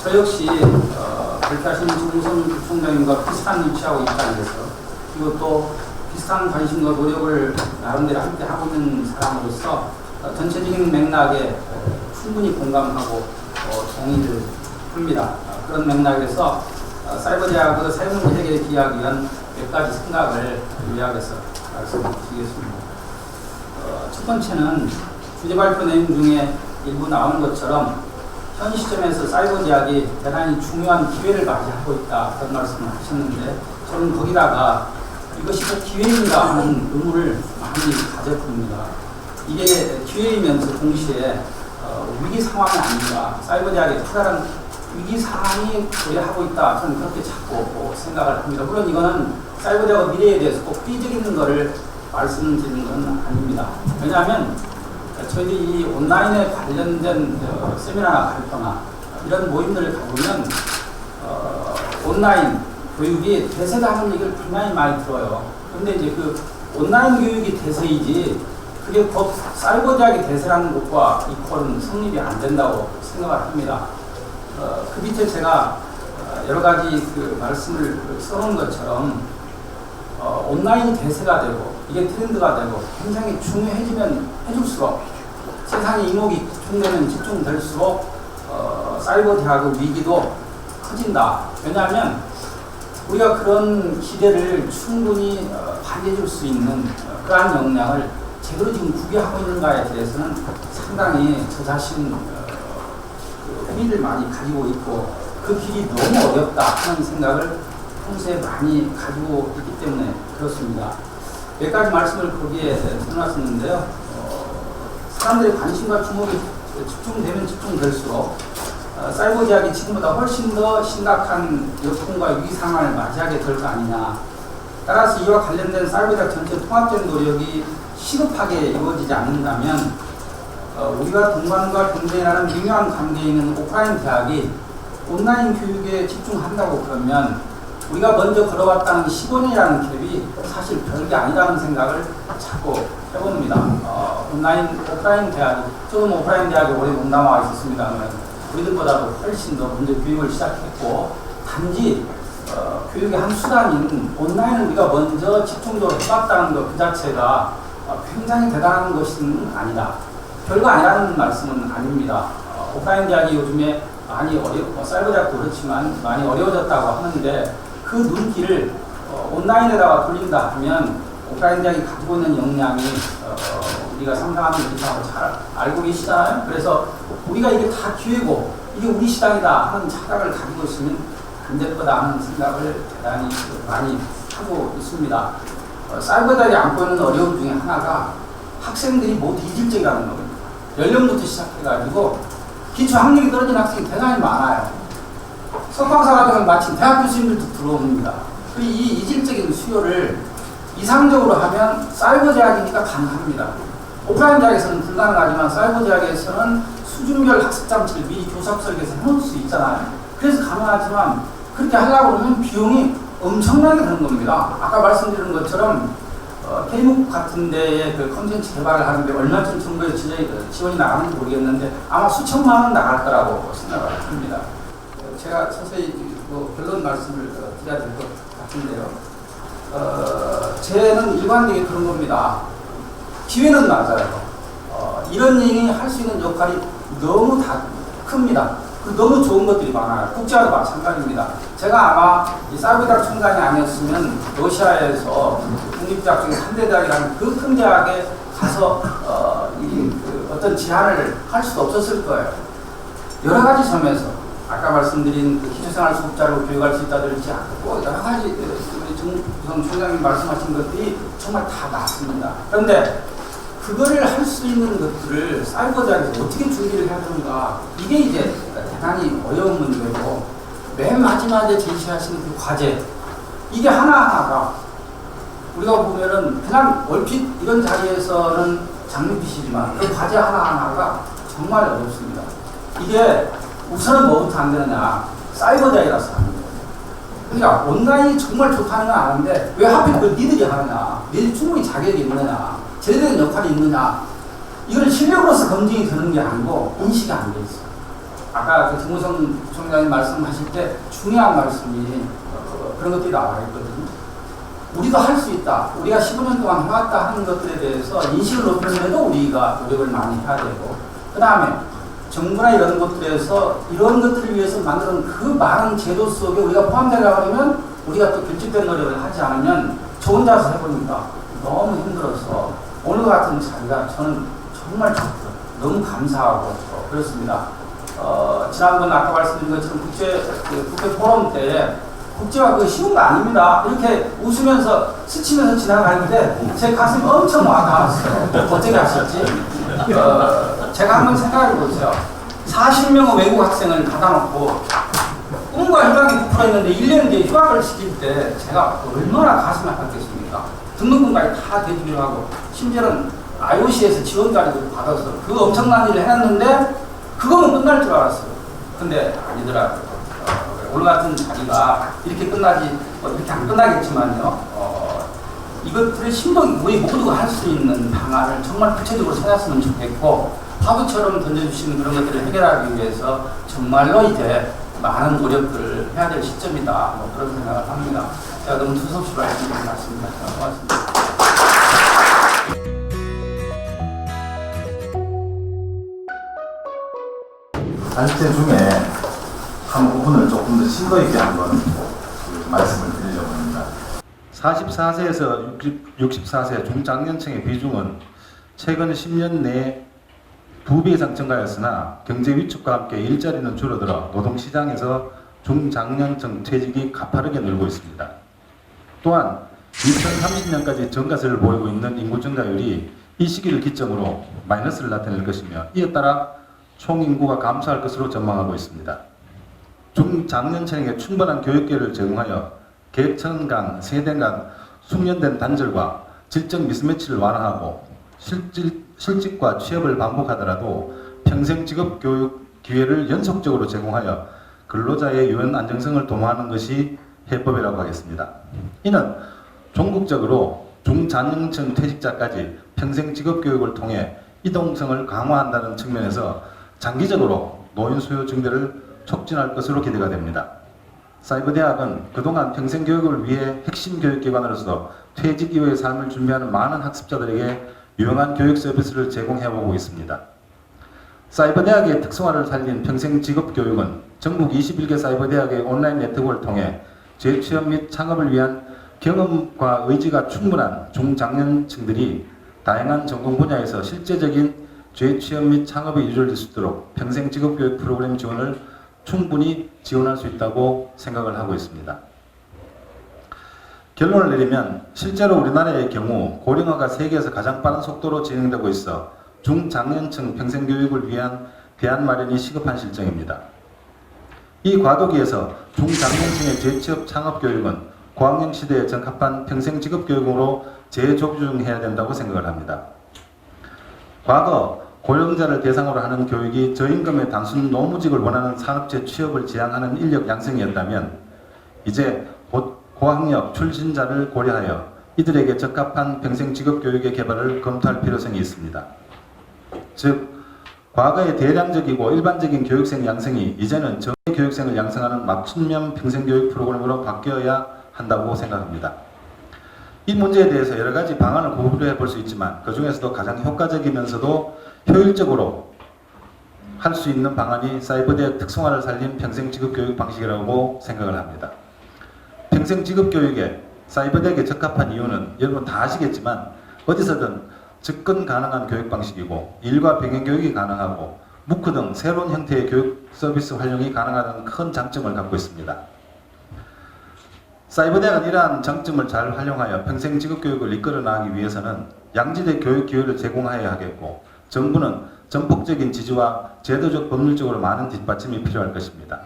저 역시 그렇게 하시는 정우성 부총장님과 비슷한 위치하고 있다는 데서, 그리고 또 비슷한 관심과 노력을 나름대로 함께 하고 있는 사람으로서 전체적인 맥락에 충분히 공감하고 동의를 합니다. 그런 맥락에서 사이버 제약 사용물 해결에 기하기 위한 몇 가지 생각을 요약해서 말씀드리겠습니다. 첫 번째는 주제 발표 내용 중에 일부 나오는 것처럼 현 시점에서 사이버 제약이 대단히 중요한 기회를 맞이하고 있다, 그런 말씀을 하셨는데, 저는 거기다가 이것이 꼭 기회인가 하는 의문을 많이 가져봅니다. 이게 기회이면서 동시에 위기 상황이 아닌가, 사이버 제약의 커다란 위기 상황이 도래하고 있다, 저는 그렇게 자꾸 생각을 합니다. 물론 이거는 사이버 제약 미래에 대해서 꼭 삐지는 것을 말씀드리는 건 아닙니다. 왜냐하면 저희들이 이 온라인에 관련된 세미나나 발표나 이런 모임들을 가보면 온라인 교육이 대세다는 얘기를 분명히 많이 들어요. 그런데 이제 그 온라인 교육이 대세이지 그게 곧 사이버 제약이 대세라는 것과 이퀄은 성립이 안 된다고 생각을 합니다. 그 밑에 제가 여러 가지 그 말씀을 써놓은 것처럼 온라인이 대세가 되고 이게 트렌드가 되고 굉장히 중요해지면 해줄수록 세상의 이목이 집중되면 집중될수록 사이버 대학의 위기도 커진다. 왜냐하면 우리가 그런 기대를 충분히 발휘해줄 수 있는 그러한 역량을 제대로 지금 구비하고 있는가에 대해서는 상당히 저 자신 의미를 많이 가지고 있고, 그 길이 너무 어렵다 하는 생각을 평소에 많이 가지고 있기 때문에 그렇습니다. 몇 가지 말씀을 거기에 써놨었는데요. 사람들의 관심과 주목이 집중되면 집중될수록 사이버 제약이 지금보다 훨씬 더 심각한 역풍과 위기 상황을 맞이하게 될 거 아니냐. 따라서 이와 관련된 사이버 제약 전체 통합된 노력이 시급하게 이루어지지 않는다면 우리가 동반과 경쟁이라는 미묘한 관계에 있는 오프라인 대학이 온라인 교육에 집중한다고 그러면 우리가 먼저 걸어왔다는 15년이라는 갭이 사실 별게 아니라는 생각을 자꾸 해봅니다. 오프라인 대학이, 저도 오프라인 대학에 오래 몸담아 있었습니다만 우리들보다도 훨씬 더 먼저 교육을 시작했고, 단지 교육의 한 수단인 온라인을 우리가 먼저 집중적으로 해봤다는 것 그 자체가 굉장히 대단한 것은 아니다. 별거 아니라는 말씀은 아닙니다. 오프라인 대학이 요즘에 많이 사이버 대학도 그렇지만 많이 어려워졌다고 하는데, 그 눈길을 온라인에다가 돌린다 하면 오프라인 대학이 가지고 있는 역량이 우리가 상상하는 것하고 잘 알고 계시잖아요. 그래서 우리가 이게 다 기회고 이게 우리 시장이다 하는 착각을 가지고 있으면 안 될 거다 하는 생각을 대단히 많이 하고 있습니다. 사이버 대학이 안고 있는 어려움 중에 하나가 학생들이 모두 이질적이라는 겁니다. 연령부터 시작해가지고 기초 학력이 떨어진 학생이 대단히 많아요. 석방사 같은 건 마침 대학 교수님들도 들어옵니다. 이 이질적인 수요를 이상적으로 하면 사이버 제약이니까 가능합니다. 오프라인 대학에서는 불가능하지만 사이버 대학에서는 수준별 학습 장치를 미리 교사 설계해서 해놓을 수 있잖아요. 그래서 가능하지만 그렇게 하려고 그러면 비용이 엄청나게 드는 겁니다. 아까 말씀드린 것처럼 K묵 같은 데에 그 컨텐츠 개발을 하는데 얼마쯤 정부에서 지원이 나가는지 모르겠는데 아마 수천만 원 나갈 거라고 생각을 합니다. 제가 서서히 결론 말씀을 드려야 될 것 같은데요. 쟤는 일관되게 그런 겁니다. 기회는 맞아요. 이런 일이 할 수 있는 역할이 너무 다 큽니다. 너무 좋은 것들이 많아요. 국제화도 마찬가지입니다. 제가 아마 이 사이버 대학 총장이 아니었으면 러시아에서 국립대학 중에 3대 대학이라는 그 큰 대학에 가서 어떤 제안을 할 수도 없었을 거예요. 여러 가지 점에서 아까 말씀드린 기초생활 수급자로 교육할 수 있다든지 여러 가지 우리 정우성 총장님 말씀하신 것들이 정말 다 맞습니다. 그런데 그거를 할 수 있는 것들을 사이버 대학에서 어떻게 준비를 해야 되는가, 이게 이제 대단히 어려운 문제고, 맨 마지막에 제시하시는 그 과제, 이게 하나하나가 우리가 보면은 그냥 얼핏 이런 자리에서는 장밋빛이지만 그 과제 하나하나가 정말 어렵습니다. 이게 우선은 뭐부터 안 되느냐, 사이버 대학이라서 하는 거예요. 그러니까 온라인이 정말 좋다는 건 아는데 왜 하필 그걸 니들이 하느냐, 니들이 충분히 자격이 있느냐, 제대로 된 역할이 있느냐, 이걸 실력으로서 검증이 되는 게 아니고 인식이 안 돼 있어요. 아까 그 정우성 부총장님 말씀하실 때 중요한 말씀이 그런 것들이 나와 있거든요. 우리도 할 수 있다. 우리가 15년 동안 해왔다 하는 것들에 대해서 인식을 높이는데도 우리가 노력을 많이 해야 되고, 그 다음에 정부나 이런 것들에서 이런 것들을 위해서 만드는 그 많은 제도 속에 우리가 포함되려고 하면 우리가 또 결집된 노력을 하지 않으면 저 혼자서 해보니까 너무 힘들어서 오늘 같은 자리가 저는 정말 좋고 너무 감사하고 그렇습니다. 지난번 아까 말씀드린 것처럼 국회 포럼 때 국제화 그거 쉬운 거 아닙니다. 이렇게 웃으면서 스치면서 지나가는데 제 가슴이 엄청 와닿았어요. 어떻게 하셨지? 제가 한번 생각해 보세요. 40명의 외국 학생을 받아놓고 꿈과 희망이 부풀어있는데 1년 뒤에 휴학을 시킬 때 제가 얼마나 가슴이 아팠겠습니까? 등록금까지 다 대주기로 하고 심지어는 IOC에서 지원까지 받아서 그 엄청난 일을 해놨는데 그거는 끝날 줄 알았어요. 근데 아니더라고요. 오늘 같은 자리가 이렇게 끝나지, 이렇게 안 끝나겠지만요. 이것들을 심도 우리 모두가 할 수 있는 방안을 정말 구체적으로 찾았으면 좋겠고, 화두처럼 던져주시는 그런 것들을 해결하기 위해서 정말로 이제 많은 노력들을 해야 될 시점이다. 그런 생각을 합니다. 제가 너무 두서없이 말씀드린 것 같습니다. 고맙습니다. 단체 중에 한 부분을 조금 더 심도 있게 한번 말씀을 드리려고 합니다. 44세에서 64세 중장년층의 비중은 최근 10년 내에 2배 이상 증가했으나 경제 위축과 함께 일자리는 줄어들어 노동시장에서 중장년층 퇴직이 가파르게 늘고 있습니다. 또한 2030년까지 정가세를 보이고 있는 인구 증가율이 이 시기를 기점으로 마이너스를 나타낼 것이며, 이에 따라 총인구가 감소할 것으로 전망하고 있습니다. 중장년층에게 충분한 교육 기회를 제공하여 계층 간, 세대 간 숙련된 단절과 질적 미스매치를 완화하고 실직과 취업을 반복하더라도 평생 직업 교육 기회를 연속적으로 제공하여 근로자의 유연 안정성을 도모하는 것이 해법이라고 하겠습니다. 이는 종국적으로 중장년층 퇴직자까지 평생 직업 교육을 통해 이동성을 강화한다는 측면에서 장기적으로 노인 수요 증대를 촉진할 것으로 기대가 됩니다. 사이버대학은 그동안 평생교육을 위해 핵심 교육기관으로서 퇴직 이후의 삶을 준비하는 많은 학습자들에게 유용한 교육 서비스를 제공해오고 있습니다. 사이버대학의 특성화를 살린 평생직업교육은 전국 21개 사이버대학의 온라인 네트워크를 통해 재취업 및 창업을 위한 경험과 의지가 충분한 중장년층들이 다양한 전공 분야에서 실제적인 재취업 및 창업에 이루어질 수 있도록 평생직업교육 프로그램 지원을 충분히 지원할 수 있다고 생각을 하고 있습니다. 결론을 내리면 실제로 우리나라의 경우 고령화가 세계에서 가장 빠른 속도로 진행되고 있어 중장년층 평생교육을 위한 대안 마련이 시급한 실정입니다. 이 과도기에서 중장년층의 재취업 창업교육은 고학년 시대에 적합한 평생직업교육으로 재조중해야 된다고 생각을 합니다. 과거 고령자를 대상으로 하는 교육이 저임금의 단순 노무직을 원하는 산업체 취업을 지향하는 인력 양성이었다면, 이제 고학력 출신자를 고려하여 이들에게 적합한 평생직업교육의 개발을 검토할 필요성이 있습니다. 즉, 과거의 대량적이고 일반적인 교육생 양성이 이제는 정예 교육생을 양성하는 맞춤형 평생교육 프로그램으로 바뀌어야 한다고 생각합니다. 이 문제에 대해서 여러 가지 방안을 고려해 볼 수 있지만, 그 중에서도 가장 효과적이면서도 효율적으로 할 수 있는 방안이 사이버대학 특성화를 살린 평생직업교육 방식이라고 생각을 합니다. 평생직업교육에 사이버대학에 적합한 이유는 여러분 다 아시겠지만 어디서든 접근 가능한 교육 방식이고, 일과 병행교육이 가능하고, 무크 등 새로운 형태의 교육 서비스 활용이 가능하다는 큰 장점을 갖고 있습니다. 사이버대학은 이러한 장점을 잘 활용하여 평생직업교육을 이끌어 나가기 위해서는 양질의 교육 기회를 제공하여야 하겠고, 정부는 전폭적인 지지와 제도적 법률적으로 많은 뒷받침이 필요할 것입니다.